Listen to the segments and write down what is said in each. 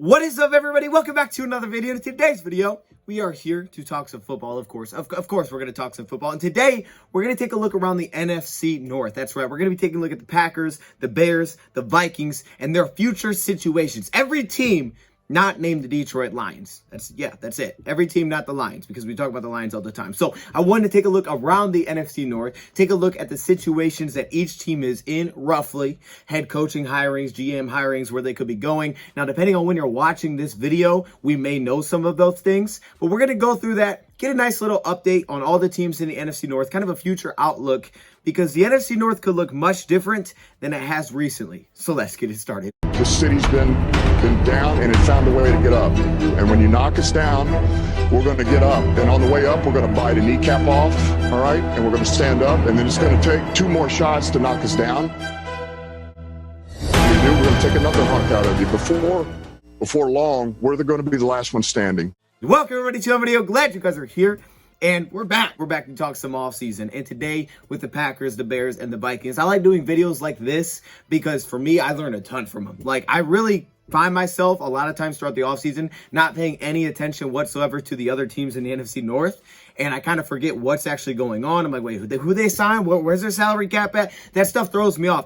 What is up, everybody? Welcome back to another video. In today's video, we are here to talk some football, of course. Of course, we're going to talk some football. And today, we're going to take a look around the NFC North. That's right. We're going to be taking a look at the Packers, the Bears, the Vikings, and their future situations. Every team not named the Detroit Lions. That's it. Every team, not the Lions, because we talk about the Lions all the time. So I wanted to take a look around the NFC North, take a look at the situations that each team is in, roughly, head coaching hirings, GM hirings, where they could be going. Now, depending on when you're watching this video, we may know some of those things, but we're going to go through that, get a nice little update on all the teams in the NFC North, kind of a future outlook, because the NFC North could look much different than it has recently. So let's get it started. The city's been down and it found a way to get up. And when you knock us down, we're going to get up. And on the way up, we're going to bite a kneecap off, all right? And we're going to stand up. And then it's going to take 2 more shots to knock us down. We're going to take another hunk out of you. Before long, we're going to be the last one standing. Welcome, everybody, to our video. Glad you guys are here. And we're back. We're back to talk some offseason. And today, with the Packers, the Bears, and the Vikings, I like doing videos like this because, for me, I learn a ton from them. Like, I really find myself a lot of times throughout the offseason not paying any attention whatsoever to the other teams in the NFC North. And I kind of forget what's actually going on. I'm like, wait, who they signed? Where's their salary cap at? That stuff throws me off.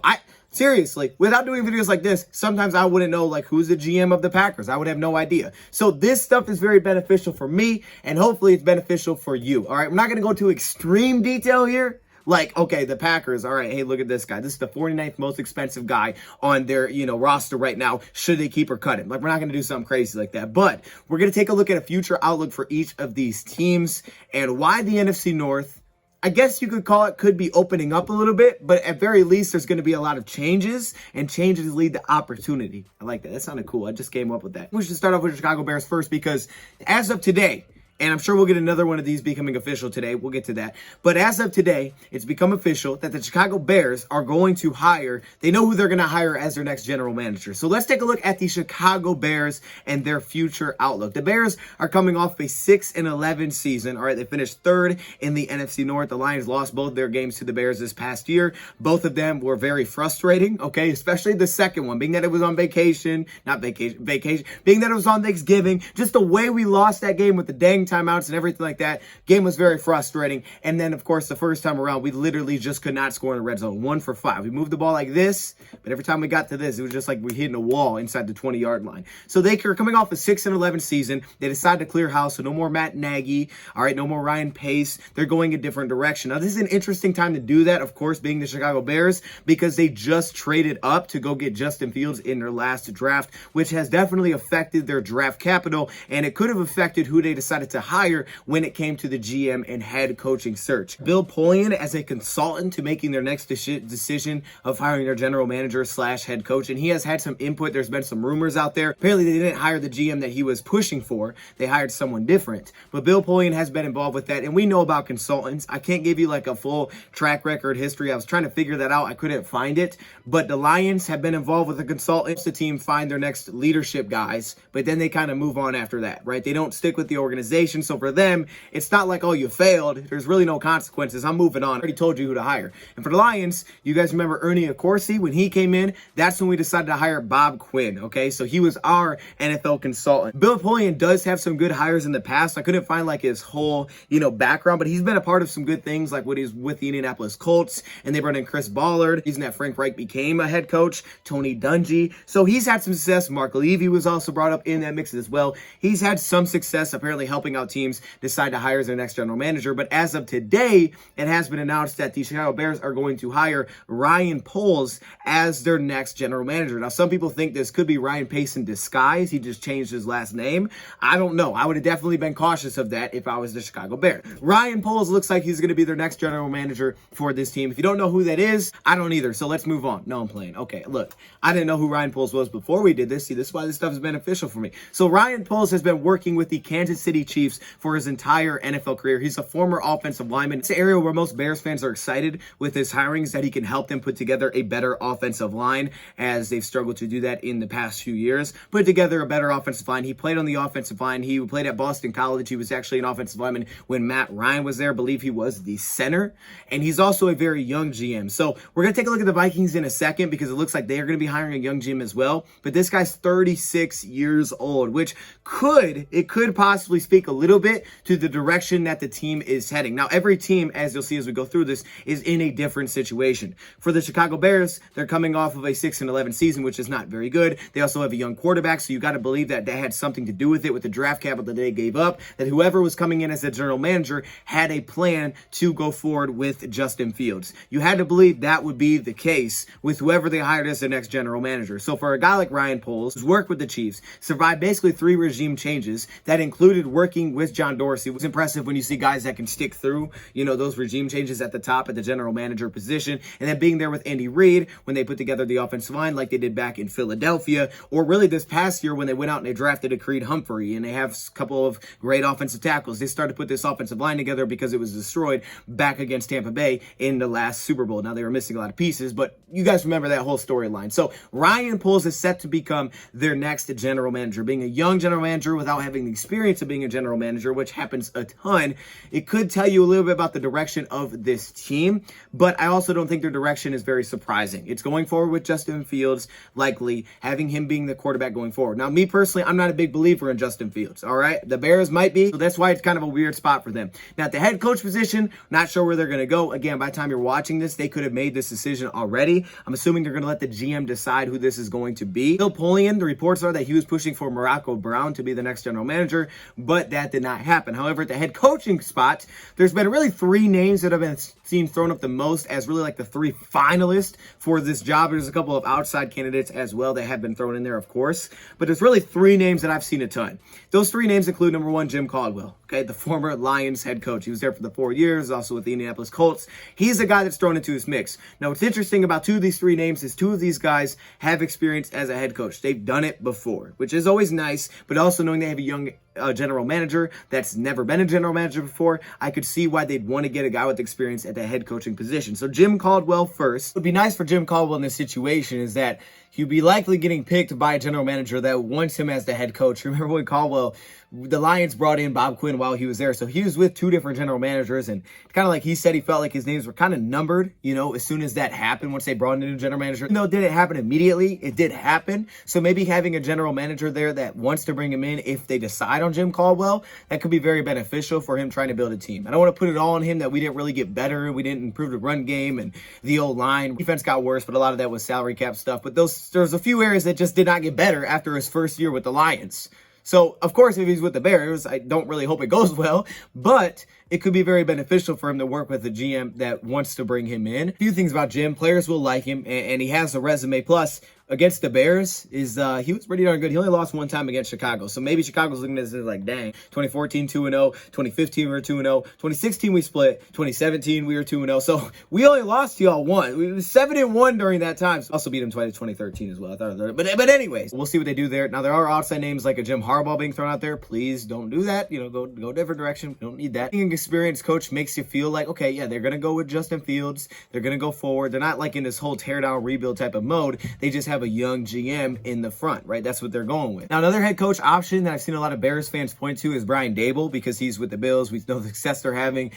Seriously, without doing videos like this, sometimes I wouldn't know, like, who's the GM of the Packers. I would have no idea. So this stuff is very beneficial for me, and hopefully it's beneficial for you, all right? We're not going to go into extreme detail here. Like, okay, the Packers, all right, hey, look at this guy. This is the 49th most expensive guy on their, roster right now. Should they keep or cut him? Like, we're not going to do something crazy like that. But we're going to take a look at a future outlook for each of these teams and why the NFC North, I guess you could call it, could be opening up a little bit, but at very least, there's going to be a lot of changes, and changes lead to opportunity. I like that. That sounded cool. I just came up with that. We should start off with the Chicago Bears first because as of today, and I'm sure we'll get another one of these becoming official today. We'll get to that. But as of today, it's become official that the Chicago Bears are going to hire, they know who they're going to hire as their next general manager. So let's take a look at the Chicago Bears and their future outlook. The Bears are coming off a 6-11 season. All right, they finished 3rd in the NFC North. The Lions lost both their games to the Bears this past year. Both of them were very frustrating, okay, especially the second one, being that it was on vacation, being that it was on Thanksgiving. Just the way we lost that game with the dang timeouts and everything like that. Game was very frustrating. And then, of course, the first time around, we literally just could not score in the red zone. 1 for 5. We moved the ball like this, but every time we got to this, it was just like we're hitting a wall inside the 20-yard line. So they are coming off a 6-11 season. They decided to clear house, so no more Matt Nagy. All right, no more Ryan Pace. They're going a different direction. Now, this is an interesting time to do that, of course, being the Chicago Bears, because they just traded up to go get Justin Fields in their last draft, which has definitely affected their draft capital, and it could have affected who they decided to hire when it came to the GM and head coaching search. Bill Polian as a consultant to making their next decision of hiring their general manager / head coach, and he has had some input. There's been some rumors out there. Apparently, they didn't hire the GM that he was pushing for. They hired someone different. But Bill Polian has been involved with that, and we know about consultants. I can't give you like a full track record history. I was trying to figure that out. I couldn't find it. But the Lions have been involved with the consultants. The team find their next leadership guys, but then they kind of move on after that, right? They don't stick with the organization. So for them, it's not like, oh, you failed. There's really no consequences. I'm moving on. I already told you who to hire. And for the Lions, you guys remember Ernie Accorsi? When he came in, that's when we decided to hire Bob Quinn, okay? So he was our NFL consultant. Bill Polian does have some good hires in the past. I couldn't find like his whole, background, but he's been a part of some good things, like when he was with the Indianapolis Colts, and they brought in Chris Ballard. He's that Frank Reich became a head coach, Tony Dungy. So he's had some success. Mark Levy was also brought up in that mix as well. He's had some success, apparently helping out teams decide to hire their next general manager. But as of today, it has been announced that the Chicago Bears are going to hire Ryan Poles as their next general manager. Now, some people think this could be Ryan Pace in disguise. He just changed his last name. I don't know. I would have definitely been cautious of that if I was the Chicago Bears. Ryan Poles looks like he's going to be their next general manager for this team. If you don't know who that is, I don't either. So let's move on. No, I'm playing. Okay, look, I didn't know who Ryan Poles was before we did this. See, this is why this stuff is beneficial for me. So Ryan Poles has been working with the Kansas City Chiefs Chiefs for his entire NFL career. He's a former offensive lineman. It's an area where most Bears fans are excited with his hirings, that he can help them put together a better offensive line, as they've struggled to do that in the past few years. Put together a better offensive line. He played on the offensive line. He played at Boston College. He was actually an offensive lineman when Matt Ryan was there. I believe he was the center. And he's also a very young GM. So we're going to take a look at the Vikings in a second, because it looks like they are going to be hiring a young GM as well. But this guy's 36 years old, which could possibly speak a little bit to the direction that the team is heading. Now, every team, as you'll see as we go through this, is in a different situation. For the Chicago Bears, they're coming off of a 6-11 season, which is not very good. They also have a young quarterback, so you got to believe that that had something to do with it, with the draft capital that they gave up, that whoever was coming in as the general manager had a plan to go forward with Justin Fields. You had to believe that would be the case with whoever they hired as the next general manager. So for a guy like Ryan Poles, who's worked with the Chiefs, survived basically 3 regime changes that included working with John Dorsey. It was impressive when you see guys that can stick through, those regime changes at the top at the general manager position, and then being there with Andy Reid when they put together the offensive line like they did back in Philadelphia, or really this past year when they went out and they drafted a Creed Humphrey, and they have a couple of great offensive tackles. They started to put this offensive line together because it was destroyed back against Tampa Bay in the last Super Bowl. Now, they were missing a lot of pieces, but you guys remember that whole storyline. So Ryan Poles is set to become their next general manager. Being a young general manager without having the experience of being a general manager, which happens a ton, it could tell you a little bit about the direction of this team, but I also don't think their direction is very surprising. It's going forward with Justin Fields, likely having him being the quarterback going forward. Now, me personally, I'm not a big believer in Justin Fields, all right? The Bears might be, so that's why it's kind of a weird spot for them. Now, at the head coach position, not sure where they're going to go. Again, by the time you're watching this, they could have made this decision already. I'm assuming they're going to let the GM decide who this is going to be. Bill Polian, the reports are that he was pushing for Morocco Brown to be the next general manager, but that did not happen. However, at the head coaching spot, there's been really 3 names that have been seen thrown up the most as really like the 3 finalists for this job. There's a couple of outside candidates as well that have been thrown in there, of course, but there's really 3 names that I've seen a ton. Those 3 names include, number 1, Jim Caldwell, okay, the former Lions head coach. He was there for the 4 years, also with the Indianapolis Colts. He's the guy that's thrown into this mix. Now, what's interesting about 2 of these 3 names is 2 of these guys have experience as a head coach. They've done it before, which is always nice, but also knowing they have a young general manager that's never been a general manager before, I could see why they'd want to get a guy with experience at the head coaching position. So Jim Caldwell first. What would be nice for Jim Caldwell in this situation is that he'd be likely getting picked by a general manager that wants him as the head coach. Remember when Caldwell, the Lions brought in Bob Quinn while he was there. So he was with 2 different general managers, and kind of like he said, he felt like his names were kind of numbered, as soon as that happened, once they brought in a new general manager. No, it didn't happen immediately. It did happen. So maybe having a general manager there that wants to bring him in, if they decide on Jim Caldwell, that could be very beneficial for him trying to build a team. I don't want to put it all on him that we didn't really get better. We didn't improve the run game and the O-line. Defense got worse, but a lot of that was salary cap stuff. But there's a few areas that just did not get better after his first year with the Lions. So, of course, if he's with the Bears, I don't really hope it goes well, but it could be very beneficial for him to work with a GM that wants to bring him in. A few things about Jim. Players will like him, and he has a resume. Plus, against the Bears, he was pretty darn good. He only lost 1 time against Chicago. So maybe Chicago's looking at this as like, dang, 2014, 2-0. 2015, we were 2-0. 2016, we split. 2017, we were 2-0. So we only lost to y'all 1. We were 7-1 during that time. So also beat them twice in 2013 as well. I thought, but anyways, we'll see what they do there. Now, there are outside names like a Jim Harbaugh being thrown out there. Please don't do that. Go a different direction. We don't need that. Being an experienced coach makes you feel like, okay, yeah, they're going to go with Justin Fields. They're going to go forward. They're not like in this whole tear down rebuild type of mode. They just have a young GM in the front, right? That's what they're going with. Now, another head coach option that I've seen a lot of Bears fans point to is Brian Daboll, because he's with the Bills. We know the success they're having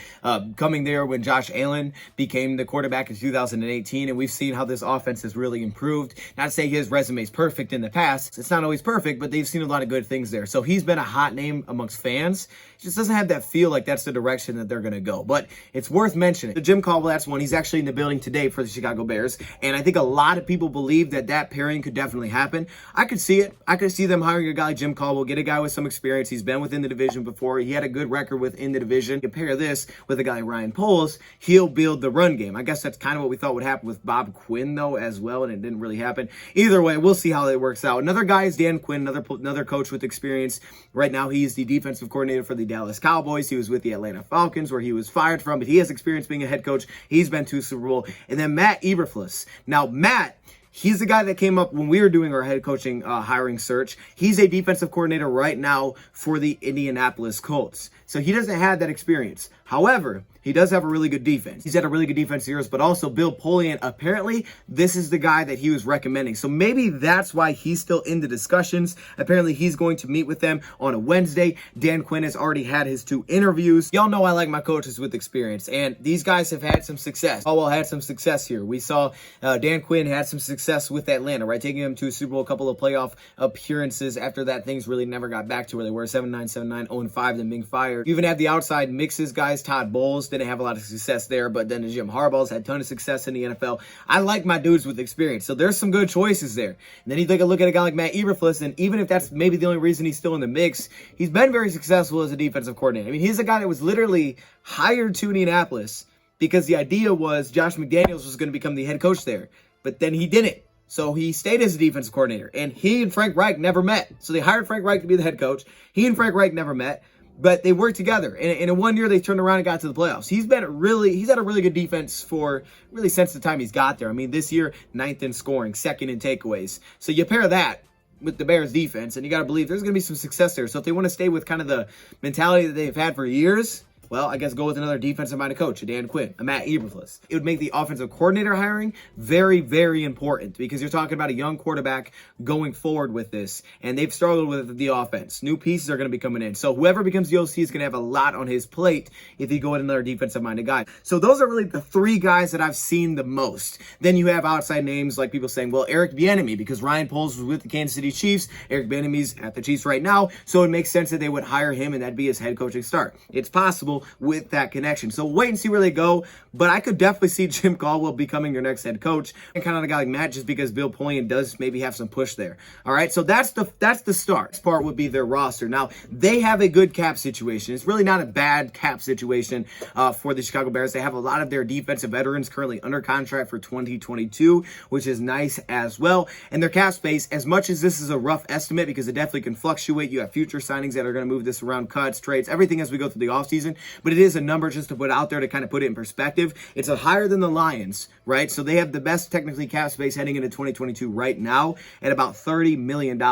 coming there when Josh Allen became the quarterback in 2018, and we've seen how this offense has really improved. Not to say his resume is perfect in the past. It's not always perfect, but they've seen a lot of good things there. So he's been a hot name amongst fans. He just doesn't have that feel like that's the direction that they're going to go. But it's worth mentioning. The Jim Caldwell, that's one. He's actually in the building today for the Chicago Bears, and I think a lot of people believe that pairing could definitely happen. I could see it. I could see them hiring a guy like Jim Caldwell, get a guy with some experience. He's been within the division before. He had a good record within the division. Compare this with a guy like Ryan Poles. He'll build the run game. I guess that's kind of what we thought would happen with Bob Quinn, though, as well, and it didn't really happen. Either way, we'll see how it works out. Another guy is Dan Quinn, another coach with experience. Right now, he's the defensive coordinator for the Dallas Cowboys. He was with the Atlanta Falcons, where he was fired from, but he has experience being a head coach. He's been to Super Bowl. And then Matt Eberflus. Now, Matt, He's the guy that came up when we were doing our head coaching hiring search. He's a defensive coordinator right now for the Indianapolis Colts. So he doesn't have that experience. However, he does have a really good defense. He's had a really good defense years, but also Bill Polian, apparently, this is the guy that he was recommending. So maybe that's why he's still in the discussions. Apparently, he's going to meet with them on a Wednesday. Dan Quinn has already had his 2 interviews. Y'all know I like my coaches with experience, and these guys have had some success. Caldwell had some success here. We saw Dan Quinn had some success with Atlanta, right? Taking them to a Super Bowl, a couple of playoff appearances. After that, things really never got back to where they were, 7-9, 7-9, 0-5, then being fired. You even have the outside mixes guys. Todd Bowles didn't have a lot of success there, but then Jim Harbaugh's had a ton of success in the NFL. I like my dudes with experience, so there's some good choices there. And then you take a look at a guy like Matt Eberflus, and even if that's maybe the only reason he's still in the mix, he's been very successful as a defensive coordinator. I mean, he's a guy that was literally hired to Indianapolis because the idea was Josh McDaniels was going to become the head coach there, but then he didn't. So he stayed as a defensive coordinator, and he and Frank Reich never met. So they hired Frank Reich to be the head coach. He and Frank Reich never met. But they worked together. And in 1 year, they turned around and got to the playoffs. He's had a really good defense for really since the time he's got there. I mean, this year, 9th in scoring, 2nd in takeaways. So you pair that with the Bears defense, and you got to believe there's going to be some success there. So if they want to stay with kind of the mentality that they've had for years, well, I guess go with another defensive-minded coach, a Dan Quinn, a Matt Eberflus. It would make the offensive coordinator hiring very, very important because you're talking about a young quarterback going forward with this, and they've struggled with the offense. New pieces are going to be coming in. So whoever becomes the OC is going to have a lot on his plate if you go with another defensive-minded guy. So those are really the 3 guys that I've seen the most. Then you have outside names like people saying, well, Eric Bieniemy, because Ryan Poles was with the Kansas City Chiefs. Eric Bieniemy's at the Chiefs right now, so it makes sense that they would hire him and that'd be his head coaching start. It's possible with that connection. So wait and see where they go, but I could definitely see Jim Caldwell becoming your next head coach and kind of a guy like Matt just because Bill Polian does maybe have some push there. All right, so that's the start. This part would be their roster. Now, they have a good cap situation. It's really not a bad cap situation for the Chicago Bears. They have a lot of their defensive veterans currently under contract for 2022, which is nice as well. And their cap space, as much as this is a rough estimate because it definitely can fluctuate, you have future signings that are going to move this around, cuts, trades, everything as we go through the offseason, but it is a number just to put out there to kind of put it in perspective. It's higher than the Lions, right? So they have the best technically cap space heading into 2022 right now at about $30 million.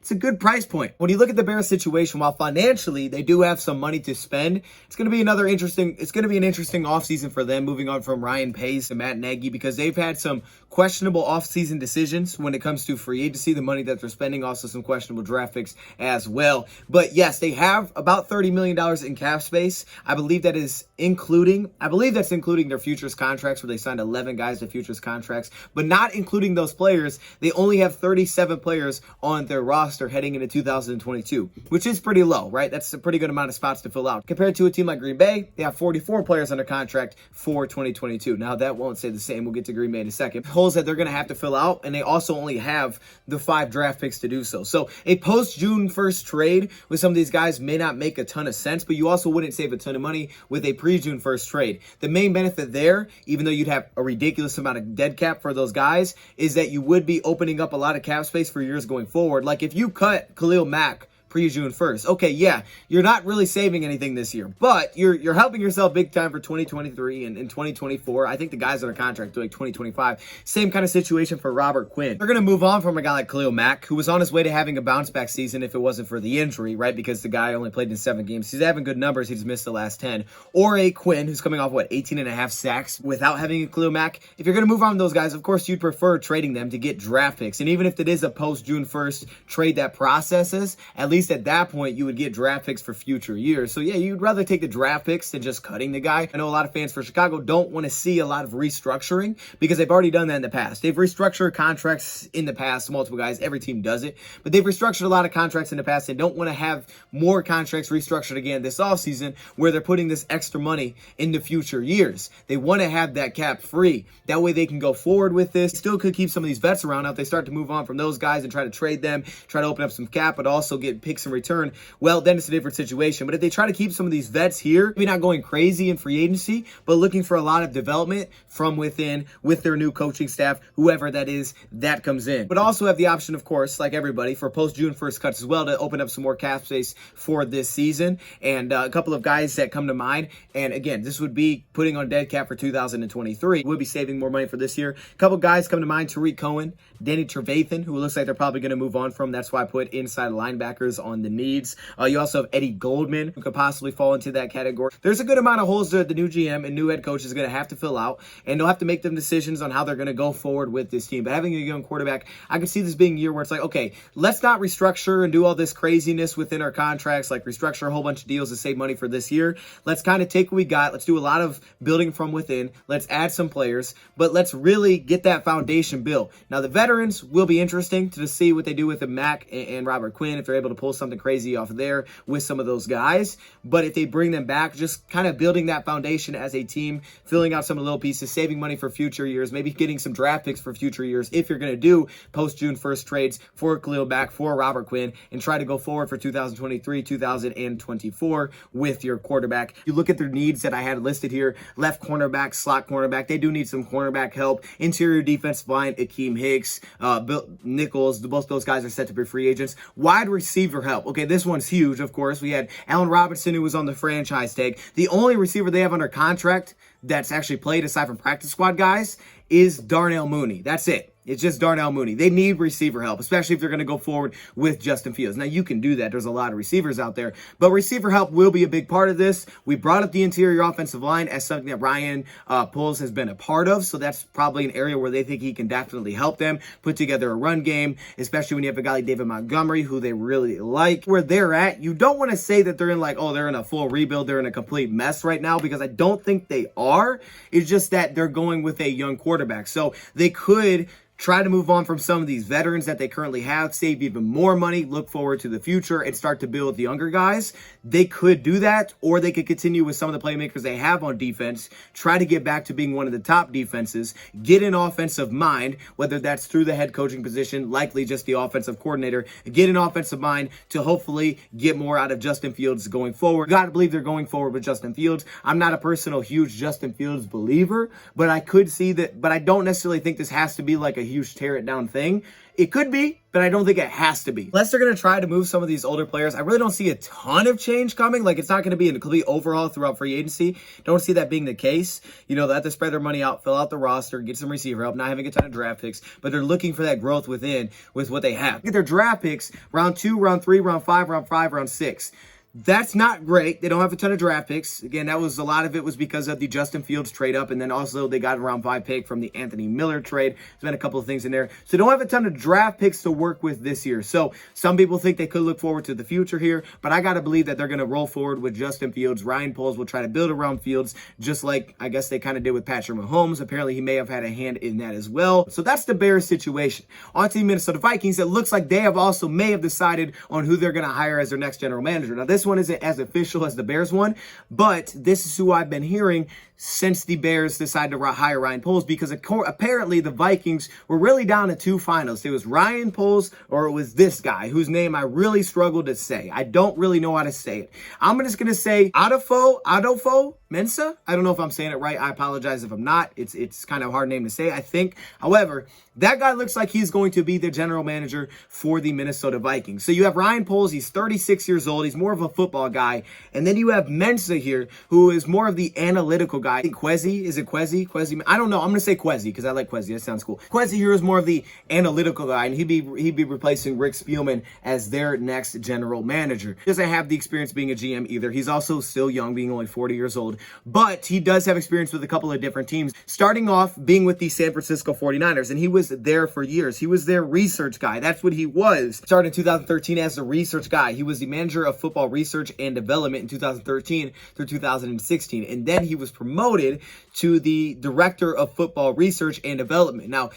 It's a good price point. When you look at the Bears situation, while financially they do have some money to spend, it's going to be an interesting offseason for them, moving on from Ryan Pace to Matt Nagy, because they've had some questionable offseason decisions when it comes to free agency, the money that they're spending, also some questionable draft picks as well. But yes, they have about $30 million in cap space. I believe that's including their futures contracts, where they signed 11 guys to futures contracts, but not including those players. They only have 37 players on their roster heading into 2022, which is pretty low, right? That's a pretty good amount of spots to fill out. Compared to a team like Green Bay, they have 44 players under contract for 2022. Now, that won't say the same. We'll get to Green Bay in a second. Holes that they're going to have to fill out, and they also only have the 5 draft picks to do so. So a post-June 1st trade with some of these guys may not make a ton of sense, but you also wouldn't save a ton of money with a pre-June 1st trade. The main benefit there, even though you'd have a ridiculous amount of dead cap for those guys, is that you would be opening up a lot of cap space for years going forward. Like if you cut Khalil Mack pre-June 1st. Okay, yeah, you're not really saving anything this year, but you're helping yourself big time for 2023 and 2024. I think the guys under contract do like 2025. Same kind of situation for Robert Quinn. They're going to move on from a guy like Khalil Mack, who was on his way to having a bounce back season if it wasn't for the injury, right? Because the guy only played in 7 games. He's having good numbers. He's missed the last 10. Or a Quinn, who's coming off, 18.5 sacks without having a Khalil Mack. If you're going to move on those guys, of course, you'd prefer trading them to get draft picks. And even if it is a post-June 1st trade that processes, at least at that point, you would get draft picks for future years. So yeah, you'd rather take the draft picks than just cutting the guy. I know a lot of fans for Chicago don't want to see a lot of restructuring because they've already done that in the past. They've restructured contracts in the past, multiple guys. Every team does it. But they've restructured a lot of contracts in the past. They don't want to have more contracts restructured again this offseason where they're putting this extra money into future years. They want to have that cap free. That way they can go forward with this. Still could keep some of these vets around. Now if they start to move on from those guys and try to trade them, try to open up some cap, but also pick kicks in return, well, then it's a different situation. But if they try to keep some of these vets here, maybe not going crazy in free agency, but looking for a lot of development from within with their new coaching staff, whoever that is that comes in. But also have the option, of course, like everybody, for post-June 1st cuts as well to open up some more cap space for this season. And a couple of guys that come to mind, and again, this would be putting on dead cap for 2023. We'll be saving more money for this year. A couple guys come to mind: Tariq Cohen, Danny Trevathan, who looks like they're probably going to move on from. That's why I put inside linebackers on the needs. You also have Eddie Goldman, who could possibly fall into that category. There's a good amount of holes that the new GM and new head coach is going to have to fill out, and they'll have to make them decisions on how they're going to go forward with this team. But having a young quarterback, I can see this being a year where it's like, okay, let's not restructure and do all this craziness within our contracts, like restructure a whole bunch of deals to save money for this year. Let's kind of take what we got. Let's do a lot of building from within. Let's add some players, but let's really get that foundation built. Now, the veterans will be interesting to see what they do with the Mac and Robert Quinn, if they're able to pull something crazy off of there with some of those guys. But if they bring them back, just kind of building that foundation as a team, filling out some of the little pieces, saving money for future years, maybe getting some draft picks for future years if you're going to do post-June 1st trades for Khalil Mack, for Robert Quinn, and try to go forward for 2023, 2024 with your quarterback. You look at their needs that I had listed here: left cornerback, slot cornerback. They do need some cornerback help. Interior defensive line, Akeem Hicks, Bill Nichols, both those guys are set to be free agents. Wide receiver help. Okay, this one's huge, of course. We had Allen Robinson, who was on the franchise tag. The only receiver they have under contract that's actually played, aside from practice squad guys, is Darnell Mooney. That's it. It's just Darnell Mooney. They need receiver help, especially if they're going to go forward with Justin Fields. Now, you can do that. There's a lot of receivers out there, but receiver help will be a big part of this. We brought up the interior offensive line as something that Ryan Poles has been a part of, so that's probably an area where they think he can definitely help them put together a run game, especially when you have a guy like David Montgomery, who they really like. Where they're at, you don't want to say that they're in like, oh, they're in a full rebuild, they're in a complete mess right now, because I don't think they are. It's just that they're going with a young quarterback, so they could try to move on from some of these veterans that they currently have, save even more money, look forward to the future, and start to build the younger guys. They could do that, or they could continue with some of the playmakers they have on defense, try to get back to being one of the top defenses, get an offensive mind, whether that's through the head coaching position, likely just the offensive coordinator, get an offensive mind to hopefully get more out of Justin Fields going forward. Got to believe they're going forward with Justin Fields. I'm not a personal huge Justin Fields believer, but I could see that, but I don't necessarily think this has to be like a huge tear it down thing. It could be, but I don't think it has to be. Unless they're going to try to move some of these older players, I really don't see a ton of change coming. Like, it's not going to be a complete overhaul throughout free agency. Don't see that being the case. You know, they have to spread their money out, fill out the roster, get some receiver help, not having a ton of draft picks, but they're looking for that growth within with what they have. Get their draft picks round 2, round 3, round 5, round 5, round 6. That's not great. They don't have a ton of draft picks. Again, that was a lot of it was because of the Justin Fields trade up, and then also they got a round 5 pick from the Anthony Miller trade. There's been a couple of things in there. So they don't have a ton of draft picks to work with this year. So some people think they could look forward to the future here, but I got to believe that they're going to roll forward with Justin Fields. Ryan Poles will try to build around Fields, just like I guess they kind of did with Patrick Mahomes. Apparently, he may have had a hand in that as well. So that's the Bears situation. On to the Minnesota Vikings. It looks like they have also may have decided on who they're going to hire as their next general manager. Now, this one isn't as official as the Bears one, but this is who I've been hearing since the Bears decided to hire Ryan Poles, because apparently the Vikings were really down to 2 finalists. It was Ryan Poles or it was this guy whose name I really struggled to say. I don't really know how to say it. I'm just going to say Adolfo Mensa. I don't know if I'm saying it right. I apologize if I'm not. It's kind of a hard name to say, I think. However, that guy looks like he's going to be the general manager for the Minnesota Vikings. So you have Ryan Poles. He's 36 years old. He's more of a football guy. And then you have Mensa here, who is more of the analytical guy. I think Kwesi. Is it Kwesi? Kwesi? I don't know. I'm going to say Kwesi because I like Kwesi. That sounds cool. Kwesi here is more of the analytical guy, and he'd be replacing Rick Spielman as their next general manager. He doesn't have the experience being a GM either. He's also still young, being only 40 years old. But he does have experience with a couple of different teams, starting off being with the San Francisco 49ers, and he was there for years. He was their research guy. That's what he was. Started in 2013 as the research guy. He was the manager of football research and development in 2013 through 2016, and then he was promoted to the director of football research and development. Now,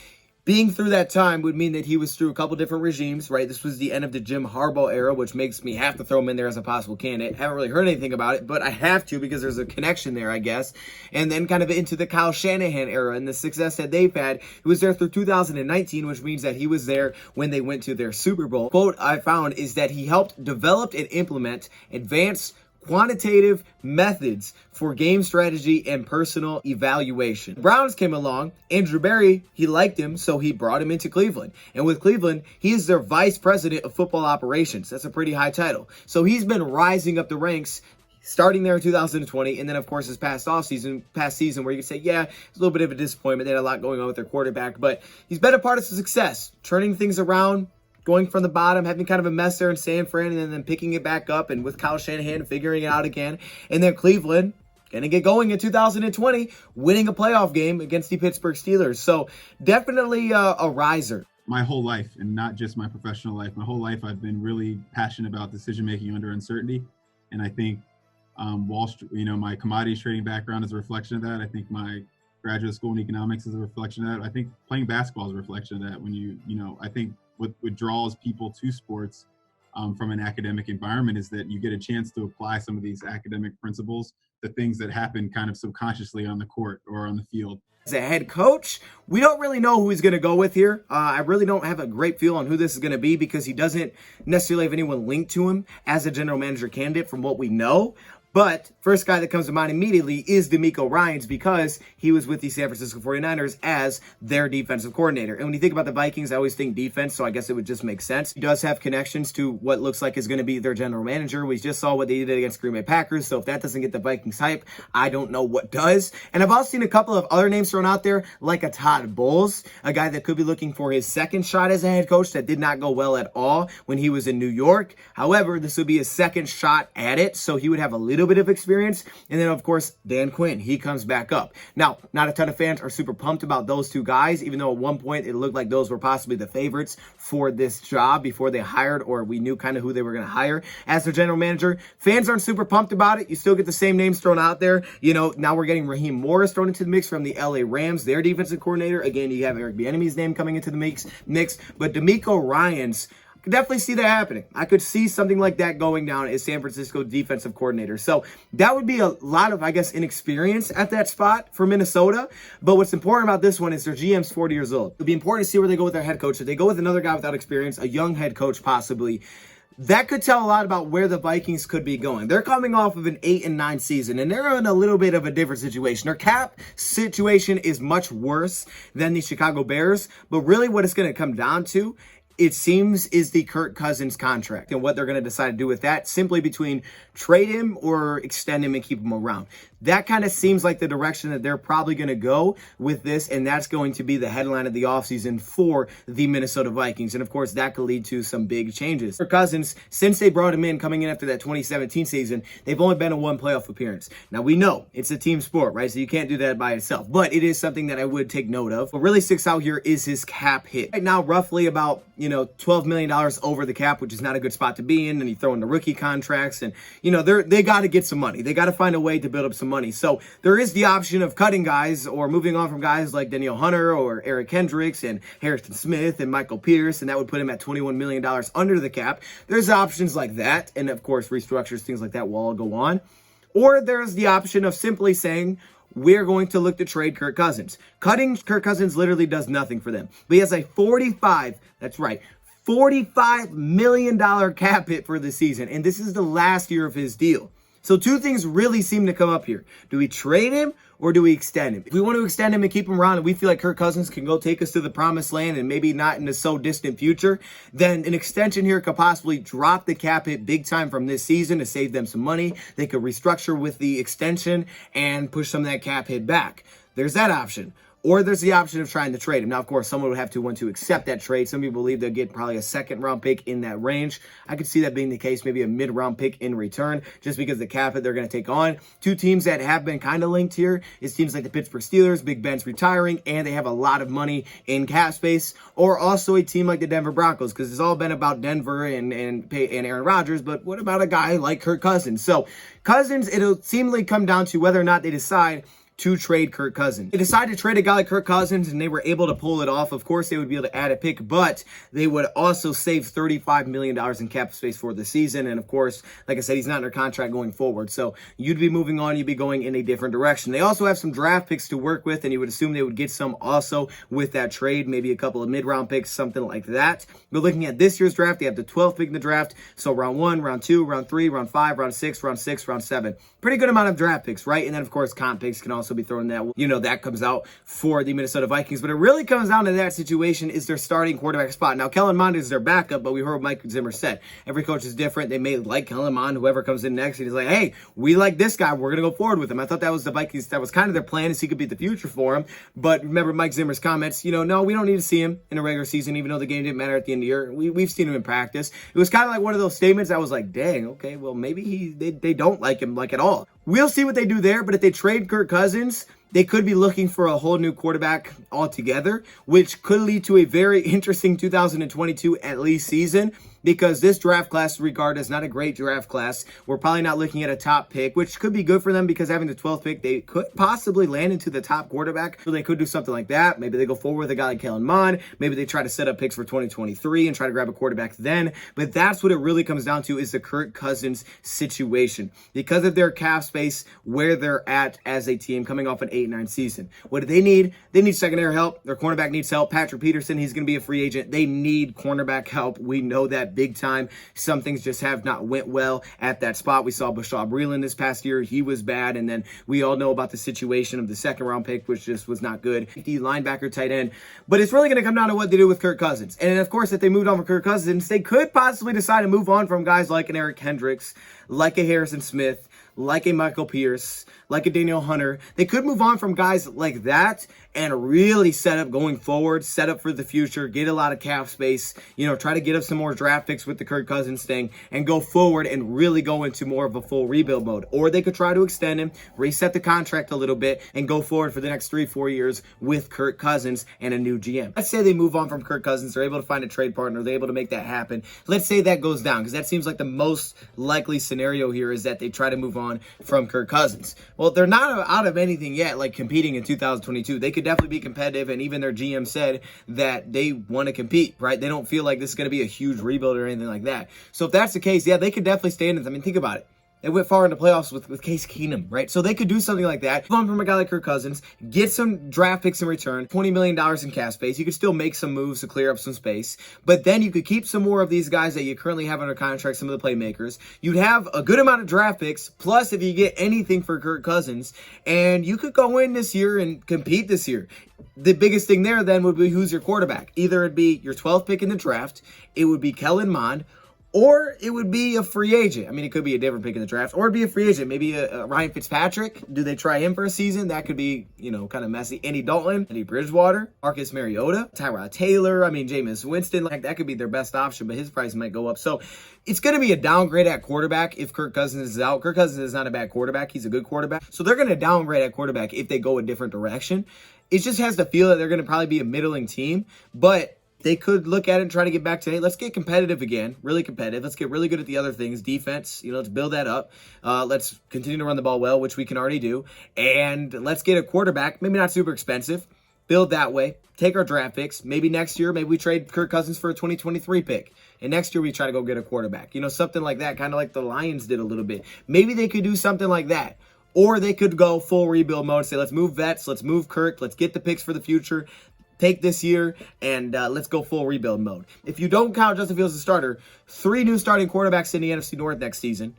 Being through that time would mean that he was through a couple different regimes, right? This was the end of the Jim Harbaugh era, which makes me have to throw him in there as a possible candidate. Haven't really heard anything about it, but I have to because there's a connection there, I guess. And then kind of into the Kyle Shanahan era and the success that they've had. He was there through 2019, which means that he was there when they went to their Super Bowl. Quote I found is that he helped develop and implement advanced quantitative methods for game strategy and personal evaluation. The Browns came along. Andrew Berry, he liked him, so he brought him into Cleveland. And with Cleveland, he is their vice president of football operations. That's a pretty high title. So he's been rising up the ranks starting there in 2020, and then, of course, his past season where you can say, yeah, it's a little bit of a disappointment. They had a lot going on with their quarterback, but he's been a part of success, turning things around, going from the bottom, having kind of a mess there in San Fran, and then picking it back up, and with Kyle Shanahan figuring it out again. And then Cleveland gonna get going in 2020, winning a playoff game against the Pittsburgh Steelers. So definitely a riser. My whole life, and not just my professional life, my whole life I've been really passionate about decision-making under uncertainty. And I think Wall Street, my commodities trading background is a reflection of that. I think my graduate school in economics is a reflection of that. I think playing basketball is a reflection of that. When I think what draws people to sports from an academic environment is that you get a chance to apply some of these academic principles to things that happen kind of subconsciously on the court or on the field. As a head coach, we don't really know who he's going to go with here. I really don't have a great feel on who this is going to be because he doesn't necessarily have anyone linked to him as a general manager candidate from what we know. But first guy that comes to mind immediately is DeMeco Ryans because he was with the San Francisco 49ers as their defensive coordinator. And when you think about the Vikings, I always think defense, so I guess it would just make sense. He does have connections to what looks like is going to be their general manager. We just saw what they did against Green Bay Packers, so if that doesn't get the Vikings hype, I don't know what does. And I've also seen a couple of other names thrown out there, like a Todd Bowles, a guy that could be looking for his second shot as a head coach that did not go well at all when he was in New York. However, this would be his second shot at it, so he would have a little bit of experience. And then, of course, Dan Quinn, he comes back up. Now, not a ton of fans are super pumped about those two guys, even though at one point it looked like those were possibly the favorites for this job before they hired, or we knew kind of who they were going to hire as their general manager. Fans aren't super pumped about it. You still get the same names thrown out there. Now we're getting Raheem Morris thrown into the mix from the LA Rams, their defensive coordinator. Again, you have Eric Bieniemy's name coming into the mix. But DeMeco Ryans, definitely see that happening. I could see something like that going down as San Francisco defensive coordinator. So that would be a lot of, inexperience at that spot for Minnesota. But what's important about this one is their GM's 40 years old. It'd be important to see where they go with their head coach. If they go with another guy without experience, a young head coach possibly, that could tell a lot about where the Vikings could be going. They're coming off of an 8-9 season, and they're in a little bit of a different situation. Their cap situation is much worse than the Chicago Bears. But really what it's going to come down to, it seems, is the Kirk Cousins contract and what they're going to decide to do with that, simply between trade him or extend him and keep him around. That kind of seems like the direction that they're probably going to go with this, and that's going to be the headline of the offseason for the Minnesota Vikings. And, of course, that could lead to some big changes. Kirk Cousins, since they brought him in coming in after that 2017 season, they've only been in one playoff appearance. Now, we know it's a team sport, right? So you can't do that by itself, but it is something that I would take note of. What really sticks out here is his cap hit. Right now, roughly about, $12 million over the cap, which is not a good spot to be in. And you throw in the rookie contracts, and, they got to get some money. They got to find a way to build up some money. So there is the option of cutting guys or moving on from guys like Danielle Hunter or Eric Kendricks and Harrison Smith and Michael Pierce, and that would put him at $21 million under the cap. There's options like that. And of course, restructures, things like that will all go on. Or there's the option of simply saying, we're going to look to trade Kirk Cousins. Cutting Kirk Cousins literally does nothing for them. But he has a $45 million cap hit for the season. And this is the last year of his deal. So two things really seem to come up here. Do we trade him or do we extend him? If we want to extend him and keep him around and we feel like Kirk Cousins can go take us to the promised land and maybe not in the so distant future, then an extension here could possibly drop the cap hit big time from this season to save them some money. They could restructure with the extension and push some of that cap hit back. There's that option. Or there's the option of trying to trade him. Now, of course, someone would have to want to accept that trade. Some people believe they'll get probably a second-round pick in that range. I could see that being the case, maybe a mid-round pick in return, just because the cap hit they're going to take on. Two teams that have been kind of linked here is teams like the Pittsburgh Steelers. Big Ben's retiring, and they have a lot of money in cap space. Or also a team like the Denver Broncos, because it's all been about Denver and Aaron Rodgers. But what about a guy like Kirk Cousins? So Cousins, it'll seemingly come down to whether or not they decide to trade Kirk Cousins. They decided to trade a guy like Kirk Cousins, and they were able to pull it off. Of course, they would be able to add a pick, but they would also save $35 million in cap space for the season. And of course, like I said, he's not under contract going forward. So you'd be moving on, you'd be going in a different direction. They also have some draft picks to work with, and you would assume they would get some also with that trade, maybe a couple of mid-round picks, something like that. But looking at this year's draft, they have the 12th pick in the draft. So round 1, round 2, round 3, round 5, round 6, round 6, round 7. Pretty good amount of draft picks, right? And then of course, comp picks can also be thrown in that. That comes out for the Minnesota Vikings. But it really comes down to that situation is their starting quarterback spot. Now, Kellen Mond is their backup, but we heard what Mike Zimmer said. Every coach is different. They may like Kellen Mond, whoever comes in next, and he's like, hey, we like this guy. We're going to go forward with him. I thought that was the Vikings. That was kind of their plan, is he could be the future for him. But remember Mike Zimmer's comments, no, we don't need to see him in a regular season, even though the game didn't matter at the end of the year. We've seen him in practice. It was kind of like one of those statements I was like, dang, okay, well, maybe they don't like him like at all. We'll see what they do there, but if they trade Kirk Cousins, they could be looking for a whole new quarterback altogether, which could lead to a very interesting 2022 at least season, because this draft class is regarded as not a great draft class. We're probably not looking at a top pick, which could be good for them because having the 12th pick, they could possibly land into the top quarterback. So they could do something like that. Maybe they go forward with a guy like Kellen Mond. Maybe they try to set up picks for 2023 and try to grab a quarterback then. But that's what it really comes down to, is the Kirk Cousins situation. Because of their cap space, where they're at as a team coming off an 8-9 season. What do they need? They need secondary help. Their cornerback needs help. Patrick Peterson, he's going to be a free agent. They need cornerback help. We know that big time. Some things just have not went well at that spot. We saw Bashaw Breeland this past year. He was bad. And then we all know about the situation of the second round pick, which just was not good. The linebacker, tight end. But it's really going to come down to what they do with Kirk Cousins. And of course, if they moved on from Kirk Cousins, they could possibly decide to move on from guys like an Eric Hendricks, like a Harrison Smith, like a Michael Pierce, like a Daniel Hunter. They could move on from guys like that and really set up going forward, set up for the future, get a lot of cap space, try to get up some more draft picks with the Kirk Cousins thing and go forward and really go into more of a full rebuild mode. Or they could try to extend him, reset the contract a little bit, and go forward for the next 3-4 years with Kirk Cousins and a new GM. Let's say they move on from Kirk Cousins, they're able to find a trade partner, they're able to make that happen. Let's say that goes down, because that seems like the most likely scenario here is that they try to move on from Kirk Cousins. Well, they're not out of anything yet, like competing in 2022. They could definitely be competitive, and even their GM said that they want to compete, right? They don't feel like this is going to be a huge rebuild or anything like that. So if that's the case, yeah, they could definitely stay in it. I mean, think about it. They went far into playoffs with Case Keenum, right? So they could do something like that. Move on from a guy like Kirk Cousins, get some draft picks in return, $20 million in cap space. You could still make some moves to clear up some space, but then you could keep some more of these guys that you currently have under contract, some of the playmakers. You'd have a good amount of draft picks, plus if you get anything for Kirk Cousins, and you could go in this year and compete this year. The biggest thing there then would be who's your quarterback. Either it'd be your 12th pick in the draft, it would be Kellen Mond, or it would be a free agent. I mean, it could be a different pick in the draft, or it'd be a free agent. Maybe a Ryan Fitzpatrick. Do they try him for a season? That could be, kind of messy. Andy Dalton, Teddy Bridgewater, Marcus Mariota, Tyrod Taylor. I mean, Jameis Winston. Like, that could be their best option, but his price might go up. So it's going to be a downgrade at quarterback if Kirk Cousins is out. Kirk Cousins is not a bad quarterback. He's a good quarterback. So they're going to downgrade at quarterback if they go a different direction. It just has the feel that they're going to probably be a middling team, but they could look at it and try to get back to, hey, let's get competitive again, really competitive. Let's get really good at the other things, defense, let's build that up. Let's continue to run the ball well, which we can already do. And let's get a quarterback, maybe not super expensive, build that way, take our draft picks. Maybe next year, maybe we trade Kirk Cousins for a 2023 pick. And next year we try to go get a quarterback. Something like that, kind of like the Lions did a little bit. Maybe they could do something like that. Or they could go full rebuild mode, say, let's move vets, let's move Kirk, let's get the picks for the future. Take this year and let's go full rebuild mode. If you don't count Justin Fields as a starter, 3 new starting quarterbacks in the NFC North next season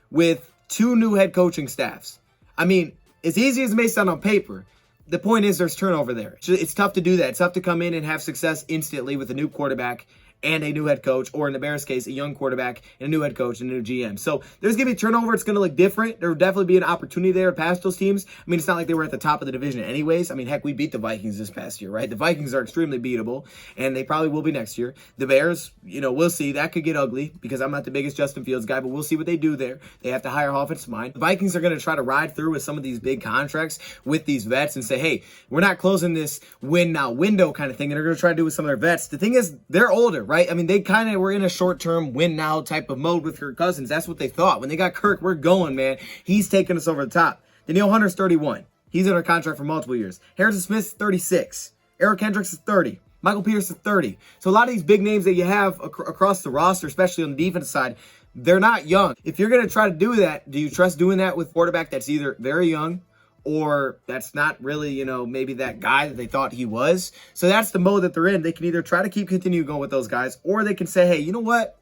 with 2 new head coaching staffs. I mean, as easy as it may sound on paper, the point is there's turnover there. It's tough to do that. It's tough to come in and have success instantly with a new quarterback and a new head coach, or in the Bears' case, a young quarterback and a new head coach and a new GM. So there's going to be turnover. It's going to look different. There will definitely be an opportunity there to pass those teams. I mean, it's not like they were at the top of the division anyways. I mean, heck, we beat the Vikings this past year, right? The Vikings are extremely beatable, and they probably will be next year. The Bears, we'll see. That could get ugly because I'm not the biggest Justin Fields guy, but we'll see what they do there. They have to hire offensive mind. The Vikings are going to try to ride through with some of these big contracts with these vets and say, hey, we're not closing this win-now window kind of thing, and they're going to try to do with some of their vets. The thing is, they're older, right? I mean, they kind of were in a short-term win-now type of mode with Kirk Cousins. That's what they thought. When they got Kirk, we're going, man. He's taking us over the top. Danielle Hunter's 31. He's under contract for multiple years. Harrison Smith's 36. Eric Kendricks is 30. Michael Pierce is 30. So a lot of these big names that you have across the roster, especially on the defense side, they're not young. If you're going to try to do that, do you trust doing that with a quarterback that's either very young or that's not really, you know, maybe that guy that they thought he was? So that's the mode that they're in. They can either try to continue going with those guys, or they can say, hey, you know what?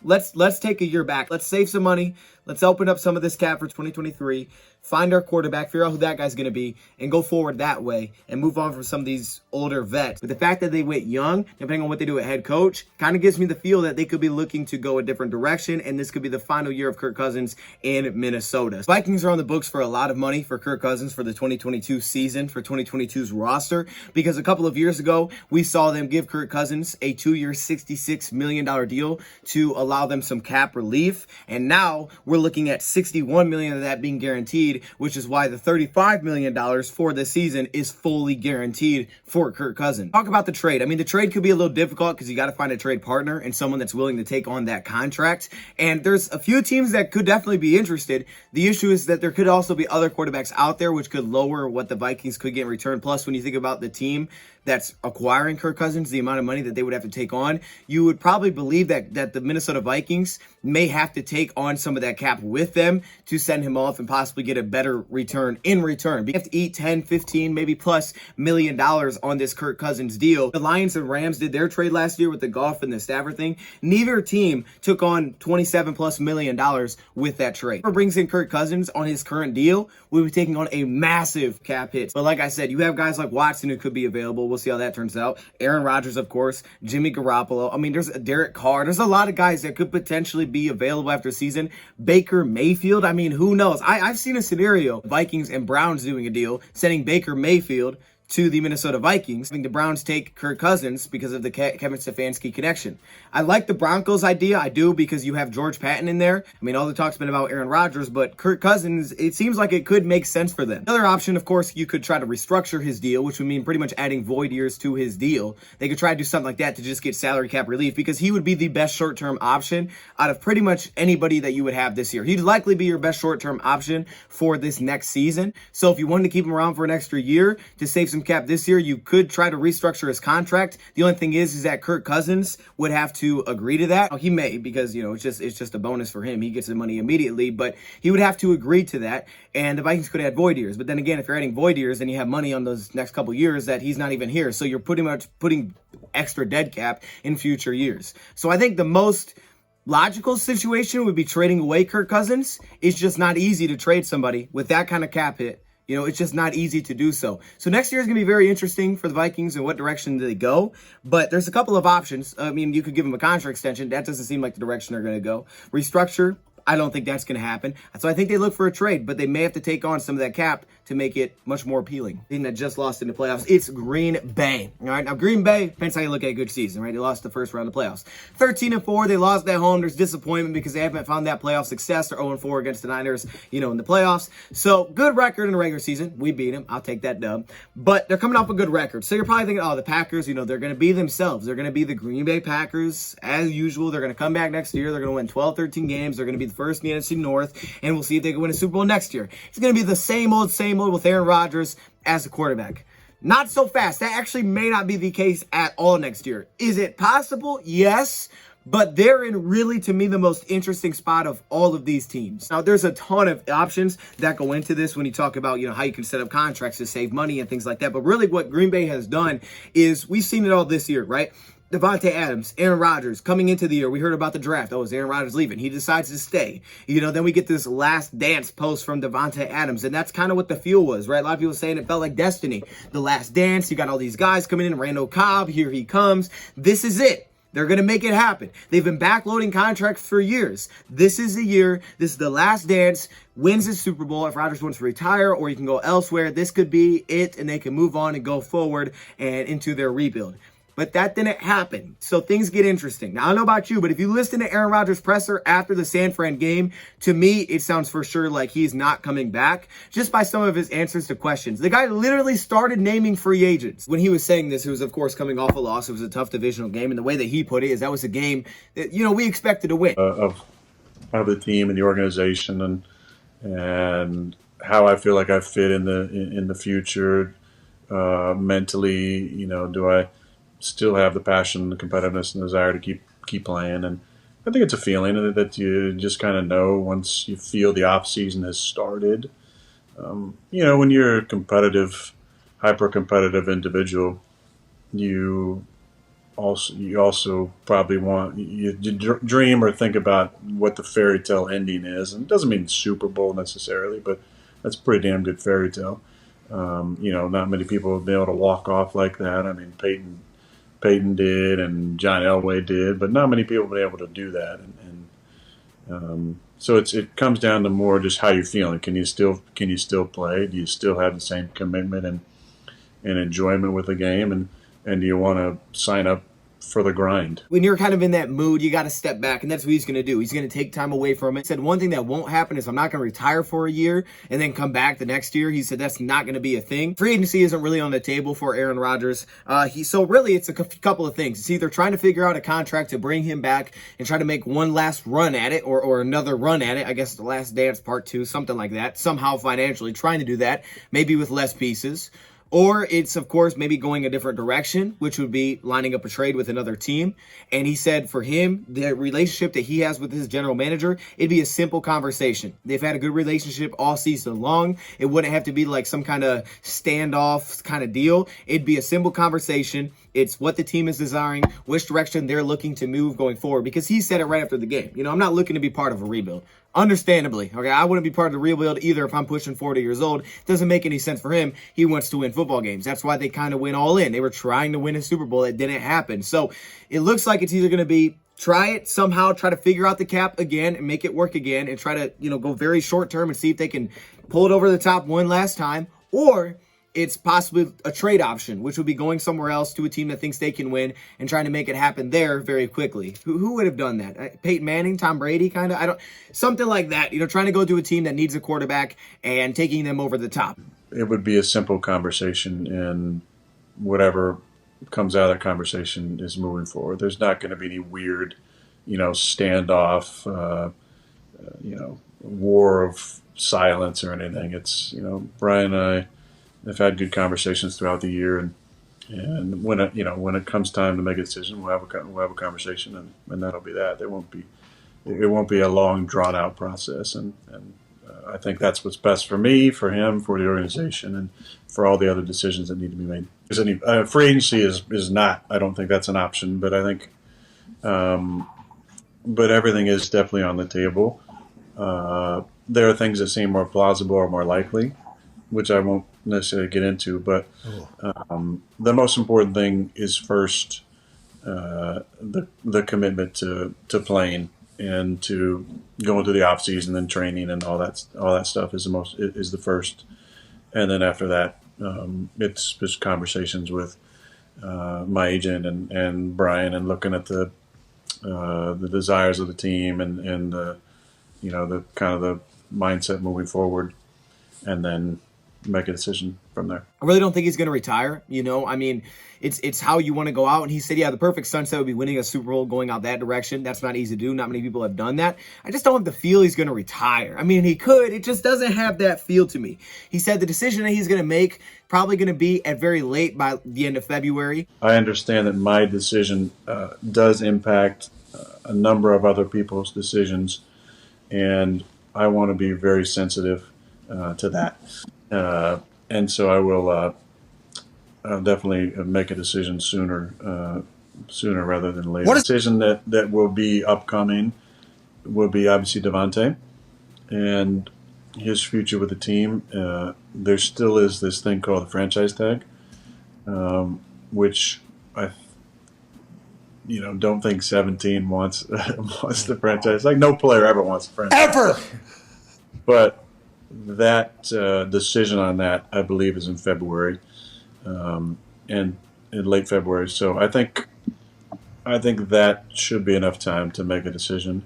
Let's take a year back. Let's save some money. Let's open up some of this cap for 2023. Find our quarterback, figure out who that guy's going to be, and go forward that way and move on from some of these older vets. But the fact that they went young, depending on what they do at head coach, kind of gives me the feel that they could be looking to go a different direction, and this could be the final year of Kirk Cousins in Minnesota. Vikings are on the books for a lot of money for Kirk Cousins for the 2022 season, for 2022's roster, because a couple of years ago, we saw them give Kirk Cousins a 2-year, $66 million deal to allow them some cap relief, and now we're looking at $61 million of that being guaranteed, which is why the $35 million for this season is fully guaranteed for Kirk Cousins. Talk about the trade. I mean, the trade could be a little difficult because you got to find a trade partner and someone that's willing to take on that contract. And there's a few teams that could definitely be interested. The issue is that there could also be other quarterbacks out there, which could lower what the Vikings could get in return. Plus, when you think about the team that's acquiring Kirk Cousins, the amount of money that they would have to take on, you would probably believe that the Minnesota Vikings may have to take on some of that cap with them to send him off and possibly get a better return in return. You have to eat 10, 15, maybe plus $1 million on this Kirk Cousins deal. The Lions and Rams did their trade last year with the Goff and the Stafford thing. Neither team took on $27 plus $1 million with that trade. Whoever brings in Kirk Cousins on his current deal will be taking on a massive cap hit. But like I said, you have guys like Watson who could be available. We'll see how that turns out. Aaron Rodgers, of course. Jimmy Garoppolo. I mean, there's Derek Carr. There's a lot of guys that could potentially be available after the season. Baker Mayfield. I mean, who knows? I've seen a scenario, Vikings and Browns doing a deal, sending Baker Mayfield to the Minnesota Vikings, having the Browns take Kirk Cousins because of the Kevin Stefanski connection. I like the Broncos idea. I do, because you have George Patton in there. I mean, all the talk's been about Aaron Rodgers, but Kirk Cousins, it seems like it could make sense for them. Another option, of course, you could try to restructure his deal, which would mean pretty much adding void years to his deal. They could try to do something like that to just get salary cap relief, because he would be the best short-term option out of pretty much anybody that you would have this year. He'd likely be your best short-term option for this next season. So if you wanted to keep him around for an extra year to save some cap this year, you could try to restructure his contract. The only thing is that Kirk Cousins would have to agree to that. He may, because, you know, it's just a bonus for him. He gets the money immediately, but he would have to agree to that, and the Vikings could add void years. But then again, if you're adding void years, then you have money on those next couple years that he's not even here. So you're pretty much putting extra dead cap in future years. So I think the most logical situation would be trading away Kirk Cousins. It's just not easy to trade somebody with that kind of cap hit. You know, it's just not easy to do so. So next year is going to be very interesting for the Vikings and what direction do they go. But there's a couple of options. I mean, you could give them a contract extension. That doesn't seem like the direction they're going to go. Restructure, I don't think that's going to happen. So I think they look for a trade, but they may have to take on some of that cap to make it much more appealing. The team that just lost in the playoffs, it's Green Bay. All right, now Green Bay, depends how you look at a good season, right? They lost the first round of the playoffs. 13-4, they lost at home. There's disappointment because they haven't found that playoff success. They're 0-4 against the Niners, you know, in the playoffs. So good record in the regular season. We beat them. I'll take that dub. But they're coming off a good record. So you're probably thinking, oh, the Packers, you know, they're going to be themselves. They're going to be the Green Bay Packers as usual. They're going to come back next year. They're going to win 12, 13 games. They're going to be the first in the NFC North, and we'll see if they can win a Super Bowl next year. It's going to be the same old with Aaron Rodgers as the quarterback. Not so fast. That actually may not be the case at all next year. Is it possible? Yes. But they're in really, to me, the most interesting spot of all of these teams. Now, there's a ton of options that go into this when you talk about, you know, how you can set up contracts to save money and things like that. But really what Green Bay has done is we've seen it all this year, right? Devontae Adams, Aaron Rodgers, coming into the year, we heard about the draft. Oh, is Aaron Rodgers leaving? He decides to stay. You know, then we get this last dance post from Devontae Adams, and that's kind of what the feel was, right? A lot of people saying it felt like destiny. The last dance, you got all these guys coming in, Randall Cobb, here he comes. This is it. They're going to make it happen. They've been backloading contracts for years. This is the year. This is the last dance. Wins the Super Bowl. If Rodgers wants to retire or you can go elsewhere, this could be it, and they can move on and go forward and into their rebuild. But that didn't happen. So things get interesting. Now, I don't know about you, but if you listen to Aaron Rodgers' presser after the San Fran game, to me, it sounds for sure like he's not coming back just by some of his answers to questions. The guy literally started naming free agents. When he was saying this, he was, of course, coming off a loss. It was a tough divisional game. And the way that he put it is that was a game that, you know, we expected to win. Of the team and the organization. And how I feel like I fit in the future mentally. Do I still have the passion, the competitiveness, and desire to keep playing? And I think it's a feeling that you just kind of know once you feel the off season has started. When you're a competitive, hyper competitive individual, you also probably you dream or think about what the fairy tale ending is, and it doesn't mean Super Bowl necessarily, but that's a pretty damn good fairy tale. Not many people have been able to walk off like that. I mean, Peyton did, and John Elway did, but not many people have been able to do that. So it comes down to more just how you're feeling. Can you still play? Do you still have the same commitment and enjoyment with the game? And do you want to sign up for the grind? When you're kind of in that mood, you got to step back, and that's what he's going to do. He's going to take time away from it. He said one thing that won't happen is I'm not going to retire for a year and then come back the next year. He said that's not going to be a thing. Free agency isn't really on the table for Aaron Rodgers. So really it's a couple of things. It's either trying to figure out a contract to bring him back and try to make one last run at it, or another run at it. I guess the Last Dance Part 2, something like that. Somehow financially trying to do that, maybe with less pieces. Or it's, of course, maybe going a different direction, which would be lining up a trade with another team. And he said for him, the relationship that he has with his general manager, it'd be a simple conversation. They've had a good relationship all season long. It wouldn't have to be like some kind of standoff kind of deal. It'd be a simple conversation. It's what the team is desiring, which direction they're looking to move going forward. Because he said it right after the game. I'm not looking to be part of a rebuild. Understandably, okay, I wouldn't be part of the rebuild either if I'm pushing 40 years old. It doesn't make any sense for him. He wants to win football games. That's why they kind of went all in. They were trying to win a Super Bowl. It didn't happen. So it looks like it's either going to be try it somehow, try to figure out the cap again and make it work again, and try to, go very short term and see if they can pull it over the top one last time, or it's possibly a trade option, which would be going somewhere else to a team that thinks they can win and trying to make it happen there very quickly. Who would have done that? Peyton Manning, Tom Brady, kind of? Something like that. Trying to go to a team that needs a quarterback and taking them over the top. It would be a simple conversation, and whatever comes out of that conversation is moving forward. There's not going to be any weird, standoff, war of silence or anything. It's, Brian and I have had good conversations throughout the year, and when it comes time to make a decision, we'll have a conversation, and that'll be that. It won't be a long drawn out process, and I think that's what's best for me, for him, for the organization, and for all the other decisions that need to be made. Free agency is not. I don't think that's an option, but I think, but everything is definitely on the table. There are things that seem more plausible or more likely, which I won't necessarily get into, but the most important thing is first the commitment to playing and to going through the off season and training and all that stuff is the first, and then after that it's just conversations with my agent and Brian, and looking at the desires of the team and the kind of the mindset moving forward, and then make a decision from there. I really don't think he's going to retire. It's how you want to go out. And he said, the perfect sunset would be winning a Super Bowl, going out that direction. That's not easy to do. Not many people have done that. I just don't have the feel he's going to retire. He could. It just doesn't have that feel to me. He said the decision that he's going to make probably going to be at very late, by the end of February. I understand that my decision does impact a number of other people's decisions, and I want to be very sensitive to that. And so I will I'll definitely make a decision sooner rather than later. What decision that will be upcoming will be obviously Davante and his future with the team. There still is this thing called the franchise tag, which I don't think 17 wants the franchise. Like, no player ever wants the franchise. Ever! But that decision on that, I believe, is in February, and in late February. So I think that should be enough time to make a decision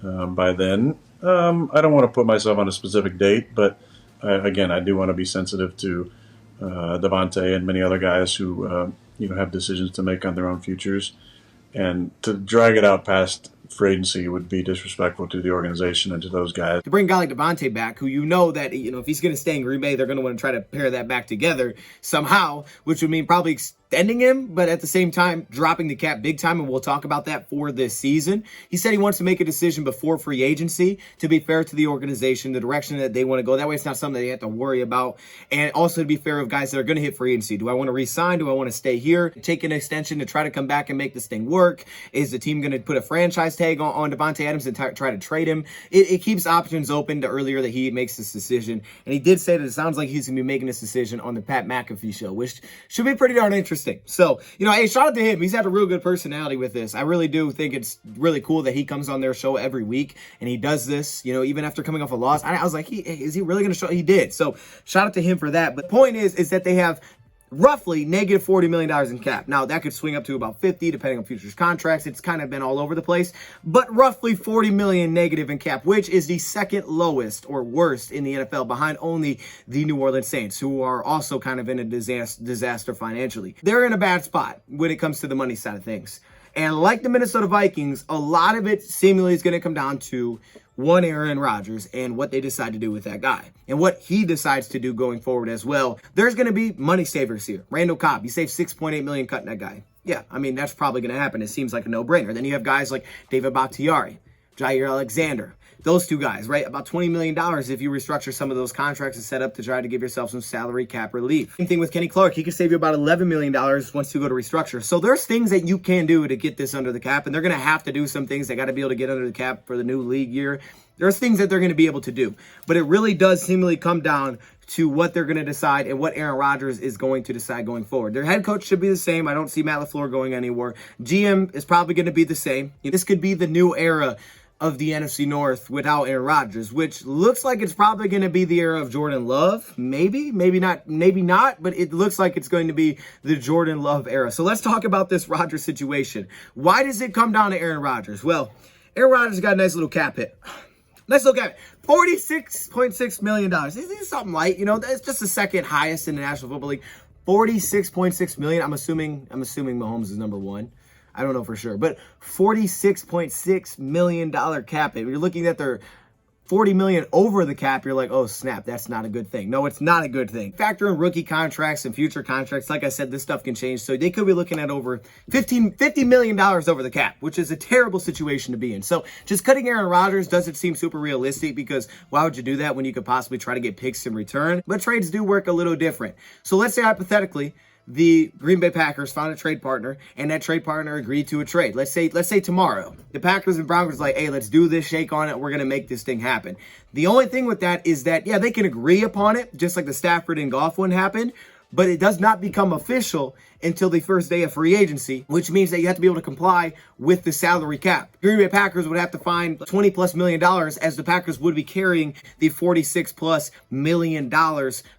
by then. I don't want to put myself on a specific date, but again, I do want to be sensitive to Davante and many other guys who have decisions to make on their own futures, and to drag it out past free agency would be disrespectful to the organization and to those guys. To bring a guy like Devontae back, who you know that, if he's going to stay in Green Bay, they're going to want to try to pair that back together somehow, which would mean probably extending him, but at the same time, dropping the cap big time, and we'll talk about that for this season. He said he wants to make a decision before free agency to be fair to the organization, the direction that they want to go. That way it's not something that they have to worry about. And also to be fair of guys that are going to hit free agency. Do I want to re-sign? Do I want to stay here? Take an extension to try to come back and make this thing work? Is the team going to put a franchise tag on Devontae Adams and try to trade him? It keeps options open to earlier that he makes this decision. And he did say that it sounds like he's going to be making this decision on the Pat McAfee show, which should be pretty darn interesting. So, hey, shout out to him. He's had a real good personality with this. I really do think it's really cool that he comes on their show every week and he does this, even after coming off a loss. I was like, is he really going to show? He did. So shout out to him for that. But the point is that they have roughly negative $40 million in cap. Now, that could swing up to about 50, depending on futures contracts. It's kind of been all over the place, but roughly 40 million negative in cap, which is the second lowest or worst in the NFL, behind only the New Orleans Saints, who are also kind of in a disaster financially. They're in a bad spot when it comes to the money side of things. And like the Minnesota Vikings, a lot of it seemingly is going to come down to one Aaron Rodgers and what they decide to do with that guy and what he decides to do going forward as well. There's going to be money savers here. Randall Cobb, you save $6.8 million cutting that guy. Yeah, that's probably going to happen. It seems like a no-brainer. Then you have guys like David Bakhtiari, Jair Alexander. Those two guys, right? About $20 million if you restructure some of those contracts and set up to try to give yourself some salary cap relief. Same thing with Kenny Clark. He could save you about $11 million once you go to restructure. So there's things that you can do to get this under the cap, and they're going to have to do some things. They got to be able to get under the cap for the new league year. There's things that they're going to be able to do. But it really does seemingly come down to what they're going to decide and what Aaron Rodgers is going to decide going forward. Their head coach should be the same. I don't see Matt LaFleur going anywhere. GM is probably going to be the same. This could be the new era of the NFC North without Aaron Rodgers, which looks like it's probably going to be the era of Jordan Love. Maybe not, but it looks like it's going to be the Jordan Love era. So let's talk about this Rodgers situation. Why does it come down to Aaron Rodgers? Well, Aaron Rodgers got a nice little cap hit. Let's look at it. $46.6 million. This is something light, that's just the second highest in the National Football League. $46.6 million. I'm assuming Mahomes is number one. I don't know for sure, but $46.6 million cap hit. You're looking at their $40 million over the cap, you're like, oh snap, that's not a good thing. No, it's not a good thing. Factor in rookie contracts and future contracts. Like I said, this stuff can change. So they could be looking at over $50 million over the cap, which is a terrible situation to be in. So just cutting Aaron Rodgers doesn't seem super realistic, because why would you do that when you could possibly try to get picks in return? But trades do work a little different. So let's say hypothetically, the Green Bay Packers found a trade partner, and that trade partner agreed to a trade. Let's say tomorrow, the Packers and Broncos like, hey, let's do this, shake on it, we're going to make this thing happen. The only thing with that is that, yeah, they can agree upon it, just like the Stafford and Goff one happened, but it does not become official until the first day of free agency, which means that you have to be able to comply with the salary cap. Green Bay Packers would have to find $20+ million, as the Packers would be carrying the $46+ million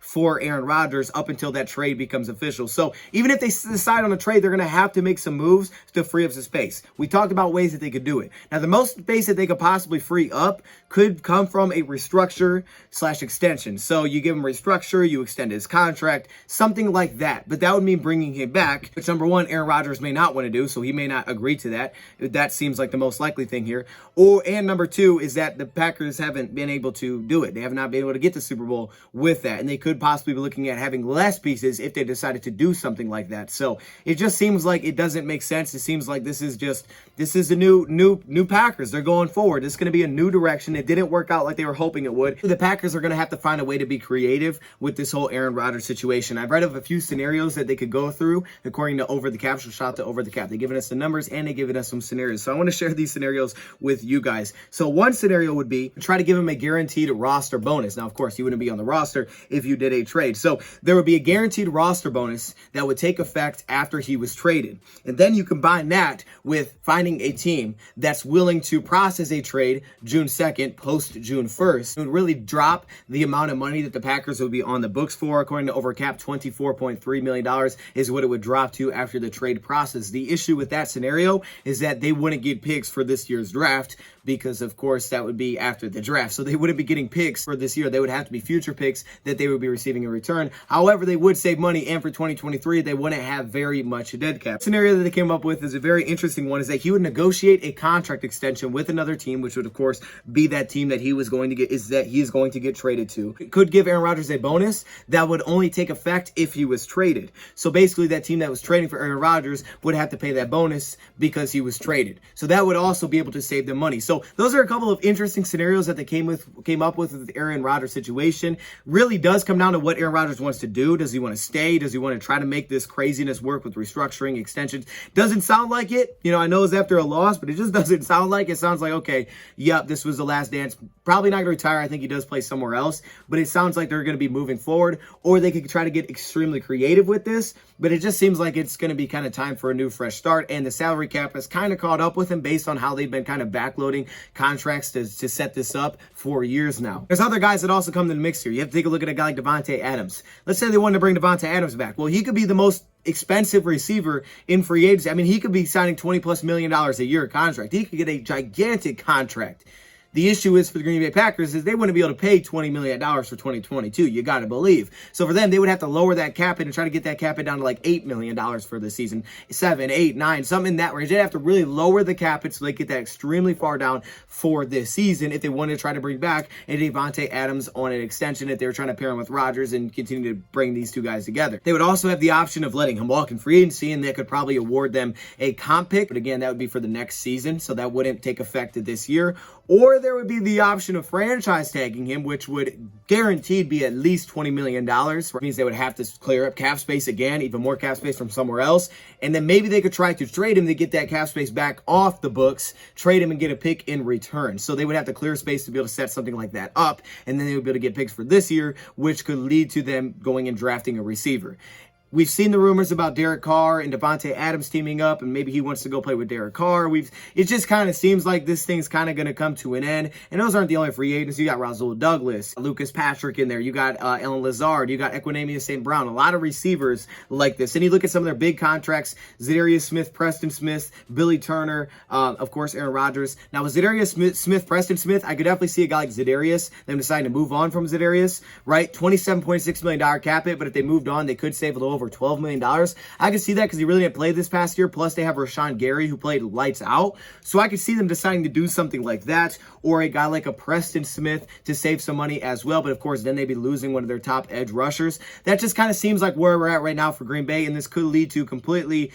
for Aaron Rodgers up until that trade becomes official. So even if they decide on a trade, they're going to have to make some moves to free up some space. We talked about ways that they could do it. Now, the most space that they could possibly free up could come from a restructure/extension. So you give him restructure, you extend his contract, something like that. But that would mean bringing him back, which number one, Aaron Rodgers may not want to do, so he may not agree to that. That seems like the most likely thing here. And number two is that the Packers haven't been able to do it. They have not been able to get the Super Bowl with that, and they could possibly be looking at having less pieces if they decided to do something like that. So it just seems like it doesn't make sense. It seems like this is the new Packers. They're going forward. This is going to be a new direction. It didn't work out like they were hoping it would. The Packers are going to have to find a way to be creative with this whole Aaron Rodgers situation. I've read of a few scenarios that they could go through according to Over the Cap. So shout out to Over the Cap. They've given us the numbers and they've given us some scenarios. So I want to share these scenarios with you guys. So one scenario would be try to give him a guaranteed roster bonus. Now, of course, you wouldn't be on the roster if you did a trade. So there would be a guaranteed roster bonus that would take effect after he was traded. And then you combine that with finding a team that's willing to process a trade June 2nd, post June 1st. It would really drop the amount of money that the Packers would be on the books for. According to Overcap, $24.3 million is what it would drop to after the trade process. The issue with that scenario is that they wouldn't get picks for this year's draft, because of course that would be after the draft. So they wouldn't be getting picks for this year. They would have to be future picks that they would be receiving in return. However, they would save money, and for 2023, they wouldn't have very much dead cap. The scenario that they came up with is a very interesting one, is that he would negotiate a contract extension with another team, which would of course be that team that he is going to get traded to. It could give Aaron Rodgers a bonus that would only take effect if he was traded. So basically that team that was trading for Aaron Rodgers would have to pay that bonus because he was traded. So that would also be able to save them money. So those are a couple of interesting scenarios that they came up with the Aaron Rodgers situation. Really does come down to what Aaron Rodgers wants to do. Does he want to stay? Does he want to try to make this craziness work with restructuring, extensions? Doesn't sound like it. You know, I know it's after a loss, but it just doesn't sound like it. It sounds like, okay, yep, this was the last dance. Probably not going to retire. I think he does play somewhere else, but it sounds like they're going to be moving forward, or they could try to get extremely creative with this, but it just seems like it's going to be kind of time for a new fresh start, and the salary cap has kind of caught up with him based on how they've been kind of backloading contracts to set this up for years now. There's other guys that also come to the mix here. You have to take a look at a guy like Davante Adams. Let's say they wanted to bring Davante Adams back. Well, he could be the most expensive receiver in free agency. I mean, he could be signing $20+ million a year contract. He could get a gigantic contract. The issue is for the Green Bay Packers is they wouldn't be able to pay $20 million for 2022. You got to believe. So for them, they would have to lower that cap hit and try to get that cap hit down to like $8 million for the season. 7, 8, 9, something in that range. They'd have to really lower the cap hit so they get that extremely far down for this season if they wanted to try to bring back a Davante Adams on an extension, if they were trying to pair him with Rodgers and continue to bring these two guys together. They would also have the option of letting him walk in free agency, and they could probably award them a comp pick. But again, that would be for the next season, so that wouldn't take effect this year. Or there would be the option of franchise tagging him, which would guaranteed be at least $20 million. Which means they would have to clear up cap space again, even more cap space from somewhere else. And then maybe they could try to trade him to get that cap space back off the books, trade him and get a pick in return. So they would have to clear space to be able to set something like that up. And then they would be able to get picks for this year, which could lead to them going and drafting a receiver. We've seen the rumors about Derek Carr and Davante Adams teaming up, and maybe he wants to go play with Derek Carr. It just kind of seems like this thing's kind of going to come to an end. And those aren't the only free agents. You got Rasul Douglas, Lucas Patrick in there. You got Alan Lazard. You got Equanimeous St. Brown. A lot of receivers like this. And you look at some of their big contracts: Zadarius Smith, Preston Smith, Billy Turner, of course, Aaron Rodgers. Now, with Zadarius Smith, Preston Smith, I could definitely see a guy like Zadarius, them deciding to move on from Zadarius, right? $27.6 million cap hit, but if they moved on, they could save a little over $12 million. I can see that because he really didn't play this past year. Plus, they have Rashawn Gary, who played lights out. So I could see them deciding to do something like that, or a guy like a Preston Smith to save some money as well. But of course, then they'd be losing one of their top edge rushers. That just kind of seems like where we're at right now for Green Bay, and this could lead to completely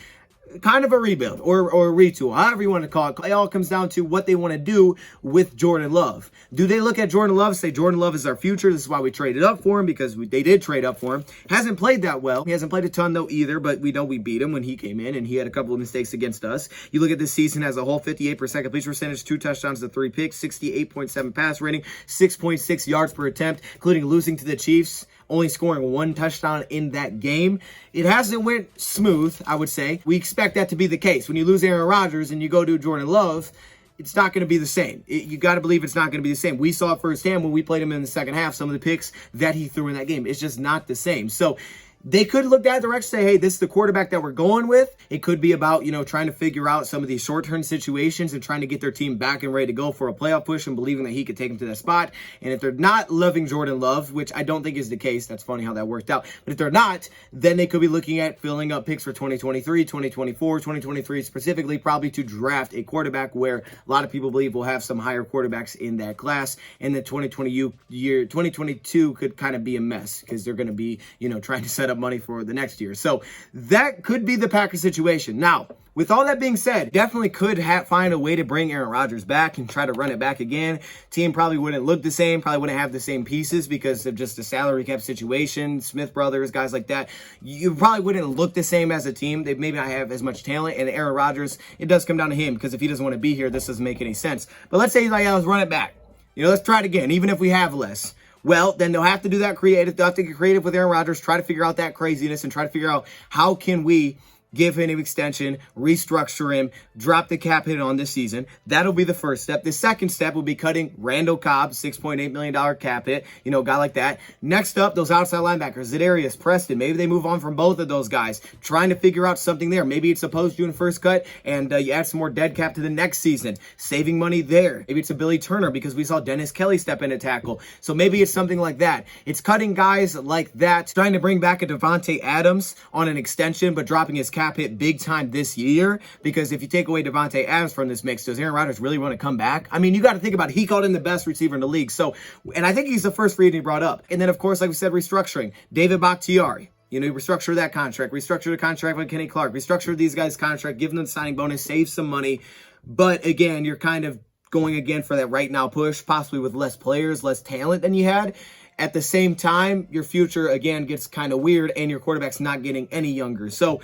kind of a rebuild or a retool, however you want to call it. It all comes down to what they want to do with Jordan Love. Do they look at Jordan Love and say, Jordan Love is our future? This is why we traded up for him, because they did trade up for him. Hasn't played that well. He hasn't played a ton, though, either, but we know we beat him when he came in, and he had a couple of mistakes against us. You look at this season as a whole: 58% completion percentage, 2 touchdowns to 3 picks, 68.7 pass rating, 6.6 yards per attempt, including losing to the Chiefs, only scoring 1 touchdown in that game. It hasn't went smooth, I would say. We expect that to be the case. When you lose Aaron Rodgers and you go to Jordan Love, it's not going to be the same. You got to believe it's not going to be the same. We saw it firsthand when we played him in the second half, some of the picks that he threw in that game. It's just not the same. So they could look that direction, say, hey, this is the quarterback that we're going with. It could be about, trying to figure out some of these short-term situations and trying to get their team back and ready to go for a playoff push and believing that he could take them to that spot. And if they're not loving Jordan Love, which I don't think is the case, that's funny how that worked out. But if they're not, then they could be looking at filling up picks for 2023, 2024, 2023 specifically, probably to draft a quarterback, where a lot of people believe we'll have some higher quarterbacks in that class. And the 2022 could kind of be a mess because they're going to be, trying to set up money for the next year. So that could be the Packers situation. Now, with all that being said, definitely could find a way to bring Aaron Rodgers back and try to run it back again. Team probably wouldn't look the same, probably wouldn't have the same pieces because of just the salary cap situation, Smith brothers, guys like that. You probably wouldn't look the same as a team. They maybe not have as much talent. And Aaron Rodgers, it does come down to him, because if he doesn't want to be here, this doesn't make any sense. But let's say he's like, let's run it back. Let's try it again, even if we have less. Well, then they'll have to do that creative. They'll have to get creative with Aaron Rodgers, try to figure out that craziness and try to figure out how can we give him an extension, restructure him, drop the cap hit on this season. That'll be the first step. The second step will be cutting Randall Cobb, $6.8 million cap hit, guy like that. Next up, those outside linebackers, Za'Darius, Preston. Maybe they move on from both of those guys, trying to figure out something there. Maybe it's a post-June first cut, and you add some more dead cap to the next season, saving money there. Maybe it's a Billy Turner because we saw Dennis Kelly step in at tackle. So maybe it's something like that. It's cutting guys like that, trying to bring back a Devontae Adams on an extension, but dropping his cap hit big time this year. Because if you take away Devontae Adams from this mix, does Aaron Rodgers really want to come back? I mean, you got to think about it. He called him the best receiver in the league. So, and I think he's the first free agent he brought up. And then, of course, like we said, restructuring. David Bakhtiari. Restructure that contract, restructure the contract with Kenny Clark, restructure these guys' contract, give them the signing bonus, save some money. But again, you're kind of going again for that right now push, possibly with less players, less talent than you had. At the same time, your future, again, gets kind of weird, and your quarterback's not getting any younger. So,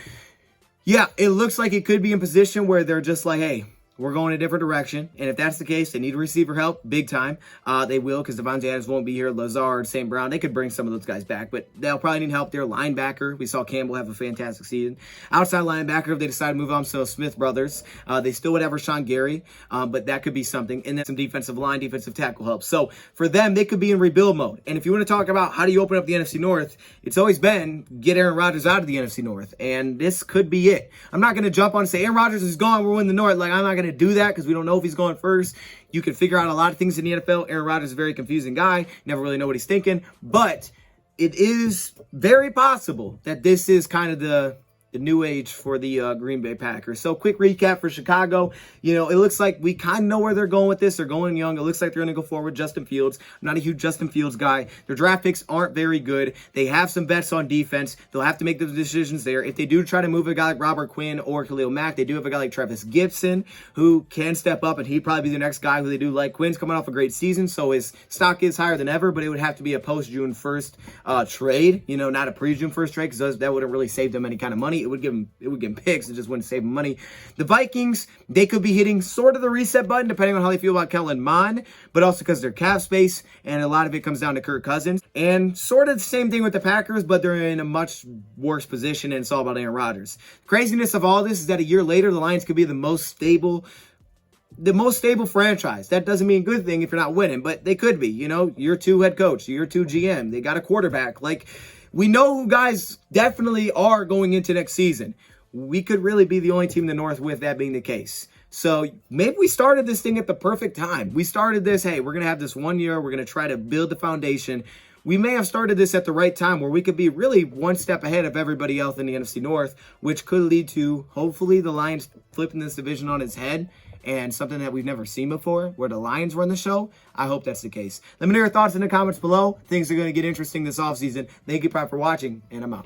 yeah, it looks like it could be in position where they're just like, hey, we're going a different direction. And if that's the case, they need receiver help big time. They will, because Devontae Adams won't be here. Lazard, St. Brown, they could bring some of those guys back, but they'll probably need help there. Linebacker, we saw Campbell have a fantastic season. Outside linebacker, if they decide to move on, so Smith brothers. They still would have Rashawn Gary, but that could be something. And then some defensive line, defensive tackle help. So for them, they could be in rebuild mode. And if you want to talk about how do you open up the NFC North, it's always been get Aaron Rodgers out of the NFC North. And this could be it. I'm not going to jump on and say Aaron Rodgers is gone, we're winning the North. Like, I'm not going to do that because we don't know if he's going first. You can figure out a lot of things in the NFL. Aaron Rodgers is a very confusing guy. Never really know what he's thinking. But it is very possible that this is kind of the new age for the Green Bay Packers. So quick recap for Chicago. It looks like we kind of know where they're going with this. They're going young. It looks like they're going to go forward with Justin Fields. I'm not a huge Justin Fields guy. Their draft picks aren't very good. They have some bets on defense. They'll have to make the decisions there. If they do try to move a guy like Robert Quinn or Khalil Mack, they do have a guy like Travis Gibson who can step up, and he'd probably be the next guy who they do like. Quinn's coming off a great season, so his stock is higher than ever, but it would have to be a post-June 1st trade, not a pre-June 1st trade, because that wouldn't really save them any kind of money. It would give them picks. It just wouldn't save them money. The Vikings, they could be hitting sort of the reset button, depending on how they feel about Kellen Mond, but also because they're cap space, and a lot of it comes down to Kirk Cousins. And sort of the same thing with the Packers, but they're in a much worse position, and it's all about Aaron Rodgers. Craziness of all this is that a year later, the Lions could be the most stable franchise. That doesn't mean a good thing if you're not winning, but they could be. Year 2 head coach, year 2 GM. They got a quarterback. Like, we know who guys definitely are going into next season. We could really be the only team in the North with that being the case. So maybe we started this thing at the perfect time. We started this, hey, we're going to have this 1 year. We're going to try to build the foundation. We may have started this at the right time where we could be really one step ahead of everybody else in the NFC North, which could lead to, hopefully, the Lions flipping this division on its head, and something that we've never seen before, where the Lions run the show. I hope that's the case. Let me know your thoughts in the comments below. Things are going to get interesting this offseason. Thank you, Pride, for watching, and I'm out.